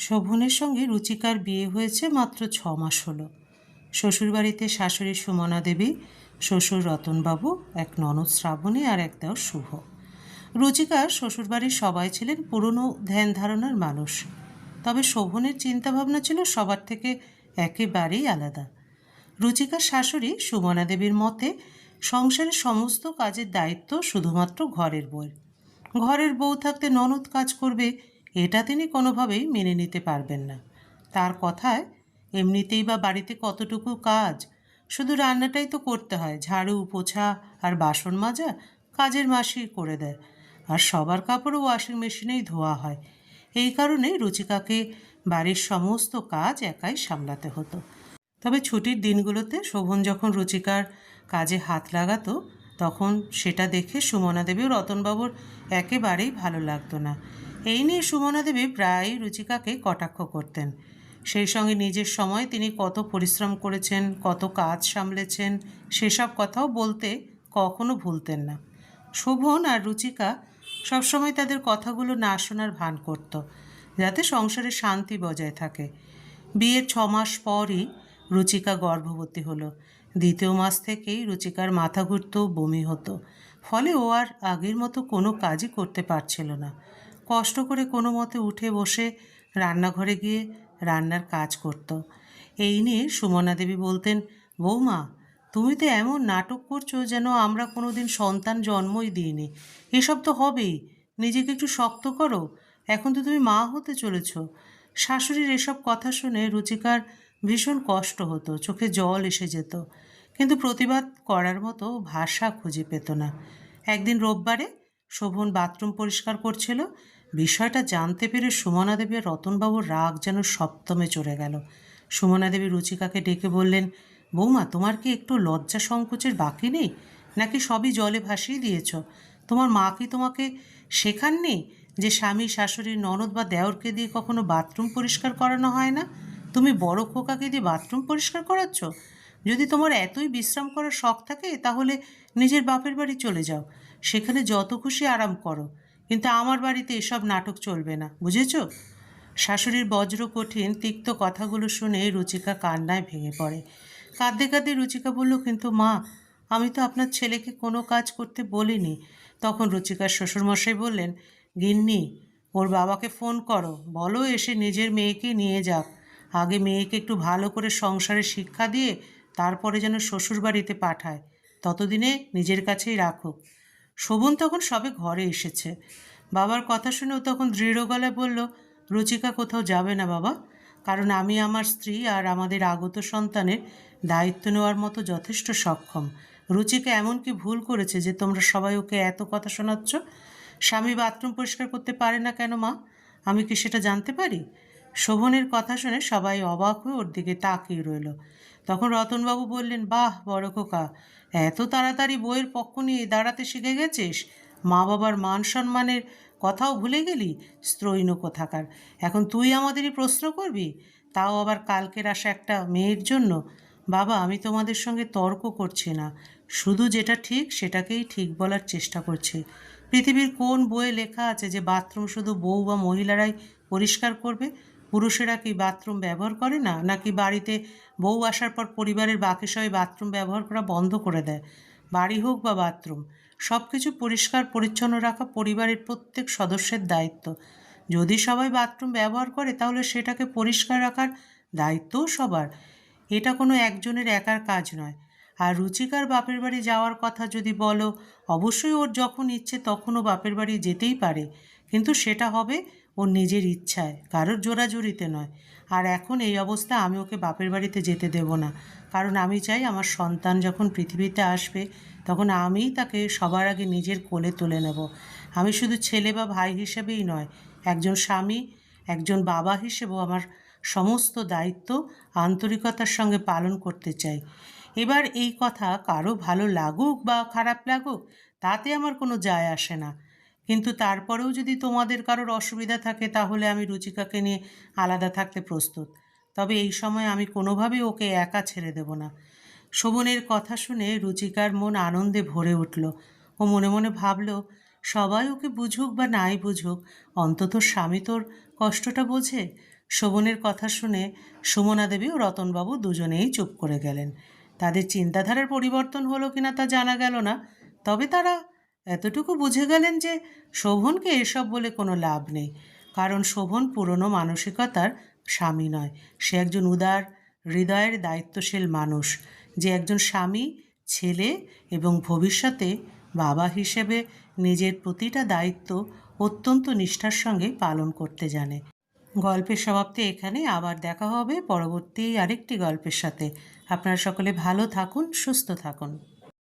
শোভনের সঙ্গে রুচিকার বিয়ে হয়েছে মাত্র 6 মাস হলো। শ্বশুরবাড়িতে শাশুড়ি সুমনা দেবী, শ্বশুর রতনবাবু, এক ননদ শ্রাবণী আর এক দেওর শুভ। রুচিকার শ্বশুরবাড়ির সবাই ছিলেন পুরনো ধ্যান ধারণার মানুষ, তবে শোভনের চিন্তাভাবনা ছিল সবার থেকে একেবারেই আলাদা। রুচিকার শাশুড়ি সুমনা দেবীর মতে সংসারের সমস্ত কাজের দায়িত্ব শুধুমাত্র ঘরের বউয়ের। ঘরের বউ থাকতে ননদ কাজ করবে, এটা তিনি কোনোভাবেই মেনে নিতে পারবেন না। তার কথায় এমনিতেই বা বাড়িতে কতটুকু কাজ, শুধু রান্নাটাই তো করতে হয়, ঝাড়ু পোছা আর বাসন মাজা কাজের মাসি করে দেয়, আর সবার কাপড়ও ওয়াশিং মেশিনেই ধোয়া হয়। এই কারণেই রুচিকাকে বাড়ির সমস্ত কাজ একাই সামলাতে হতো। তবে ছুটির দিনগুলোতে শোভন যখন রুচিকার কাজে হাত লাগাতো, তখন সেটা দেখে সুমনা দেবী ও রতনবাবুর একেবারেই ভালো লাগতো না। এই নিয়ে সুমনা দেবী প্রায়ই রুচিকাকে কটাক্ষ করতেন। সেই সঙ্গে নিজের সময় তিনি কত পরিশ্রম করেছেন, কত কাজ সামলেছেন, সেসব কথাও বলতে কখনো ভুলতেন না। শোভন আর রুচিকা সবসময় তাদের কথাগুলো না শোনার ভান করত, যাতে সংসারে শান্তি বজায় থাকে। বিয়ের 6 মাস পরই রুচিকা গর্ভবতী হলো। দ্বিতীয় মাস থেকেই রুচিকার মাথা ঘুরত, বমি হতো, ফলে ও আর আগের মতো কোনো কাজই করতে পারছিল না। কষ্ট করে কোনো মতে উঠে বসে রান্নাঘরে গিয়ে রান্নার কাজ করত। এই নিয়ে সুমনা দেবী বলতেন, বৌমা, তুমি তো এমন নাটক করছো যেন আমরা কোনো দিন সন্তান জন্মই দিইনি। এসব তো হবেই, নিজেকে একটু শক্ত করো, এখন তো তুমি মা হতে চলেছ। শাশুড়ির এসব কথা শুনে রুচিকার ভীষণ কষ্ট হতো, চোখে জল এসে যেত, কিন্তু প্রতিবাদ করার মতো ভাষা খুঁজে পেত না। একদিন রোববারে শোভন বাথরুম পরিষ্কার করছিল। বিষয়টা জানতে পেরে সুমনা দেবী আর রতনবাবুর রাগ যেন সপ্তমে চড়ে গেল। সুমনা দেবী রুচিকাকে ডেকে বললেন, বৌমা, তোমার কি একটু লজ্জা সংকোচের বাকি নেই, নাকি সবই জলে ভাসিয়ে দিয়েছ? তোমার মা কি তোমাকে শেখাননি যে স্বামী, শাশুড়ি, ননদ বা দেওরকে দিয়ে কখনো বাথরুম পরিষ্কার করানো হয় না? তুমি বড় খোকাকে দিয়ে বাথরুম পরিষ্কার করাচ্ছ? যদি তোমার এতই বিশ্রাম করার শখ থাকে, তাহলে নিজের বাপের বাড়ি চলে যাও, সেখানে যত খুশি আরাম করো, কিন্তু আমার বাড়িতে এসব নাটক চলবে না, বুঝেছ? শাশুড়ির বজ্র কঠিন তিক্ত কথাগুলো শুনে রুচিকা কান্নায় ভেঙে পড়ে। কাঁদতে কাঁদতে রুচিকা বলল, কিন্তু মা, আমি তো আপনার ছেলেকে কোনো কাজ করতে বলিনি। তখন রুচিকার শ্বশুরমশাই বললেন, গিন্নি, ওর বাবাকে ফোন করো, বলো এসে নিজের মেয়েকে নিয়ে যাক। আগে মেয়েকে একটু ভালো করে সংসারে শিক্ষা দিয়ে তারপরে যেন শ্বশুরবাড়িতে পাঠায়, ততদিনে নিজের কাছেই রাখুক। শোভন তখন সবে ঘরে এসেছে। বাবার কথা শুনেও তখন দৃঢ় গলায় বলল, রুচিকা কোথাও যাবে না বাবা, কারণ আমি আমার স্ত্রী আর আমাদের আগত সন্তানের দায়িত্ব নেওয়ার মতো যথেষ্ট সক্ষম। রুচিকা এমন কি ভুল করেছে যে তোমরা সবাই ওকে এত কথা শোনাচ্ছ? স্বামী বাথরুম পরিষ্কার করতে পারে না কেন মা? আমি কি সেটা জানতে পারি? শোভনের কথা শুনে সবাই অবাক হয়ে ওর দিকে তাকিয়ে রইল। তখন রতনবাবু বললেন, বাহ বড় খোকা, এত তাড়াতাড়ি বইয়ের পক্ষ নিয়ে দাঁড়াতে শিখে গেছিস, মা বাবার মান সম্মানের কথাও ভুলে গেলি, স্ত্রৈণ কোথাকার। এখন তুই আমাদেরই প্রশ্ন করবি, তাও আবার কালকের আসা একটা মেয়ের জন্য? বাবা, আমি তোমাদের সঙ্গে তর্ক করছি না, শুধু যেটা ঠিক সেটাকেই ঠিক বলার চেষ্টা করছি। পৃথিবীর কোন বইয়ে লেখা আছে যে বাথরুম শুধু বউ বা মহিলারাই পরিষ্কার করবে? পুরুষেরা কি বাথরুম ব্যবহার করে না, নাকি বাড়িতে বউ আসার পর পরিবারের বাকি সবাই বাথরুম ব্যবহার করা বন্ধ করে দেয়? বাড়ি হোক বা বাথরুম, সব কিছু পরিষ্কার পরিচ্ছন্ন রাখা পরিবারের প্রত্যেক সদস্যের দায়িত্ব। যদি সবাই বাথরুম ব্যবহার করে, তাহলে সেটাকে পরিষ্কার রাখার দায়িত্বও সবার। এটা কোনো একজনের একার কাজ নয়। আর রুচিকার বাপের বাড়ি যাওয়ার কথা যদি বলো, অবশ্যই ওর যখন ইচ্ছে তখন ও বাপের বাড়ি যেতেই পারে, কিন্তু সেটা হবে ওর নিজের ইচ্ছায়, কারোর জোরাজুরিতে নয়। আর এখন এই অবস্থা আমি ওকে বাপের বাড়িতে যেতে দেব না, কারণ আমি চাই আমার সন্তান যখন পৃথিবীতে আসবে, তখন আমিই তাকে সবার আগে নিজের কোলে তুলে নেব। আমি শুধু ছেলে বা ভাই হিসেবেই নয়, একজন স্বামী, একজন বাবা হিসেবেও আমার সমস্ত দায়িত্ব আন্তরিকতার সঙ্গে পালন করতে চাই। এবার এই কথা কারো ভালো লাগুক বা খারাপ লাগুক, তাতে আমার কোনো যায় আসে না, কিন্তু তারপরেও যদি তোমাদের কারোর অসুবিধা থাকে, তাহলে আমি রুচিকাকে নিয়ে আলাদা থাকতে প্রস্তুত। তবে এই সময় আমি কোনোভাবেই ওকে একা ছেড়ে দেব না। শোভনের কথা শুনে রুচিকার মন আনন্দে ভরে উঠল। ও মনে মনে ভাবল, সবাই ওকে বুঝুক বা নাই বুঝুক, অন্তত স্বামী তোর কষ্টটা বোঝে। শোভনের কথা শুনে সুমনা দেবী ও রতনবাবু দুজনেই চুপ করে গেলেন। তাদের চিন্তাধারার পরিবর্তন হলো কিনা তা জানা গেল না, তবে তারা এতটুকু বুঝে গেলেন যে শোভনকে এসব বলে কোনো লাভ নেই, কারণ শোভন পুরনো মানসিকতার স্বামী নয়। সে একজন উদার হৃদয়ের দায়িত্বশীল মানুষ, যে একজন স্বামী, ছেলে এবং ভবিষ্যতে বাবা হিসেবে নিজের প্রতিটা দায়িত্ব অত্যন্ত নিষ্ঠার সঙ্গে পালন করতে জানে। গল্পের সমাপ্তি এখানে। আবার দেখা হবে পরবর্তী আরেকটি গল্পের সাথে। আপনারা সকলে ভালো থাকুন, সুস্থ থাকুন।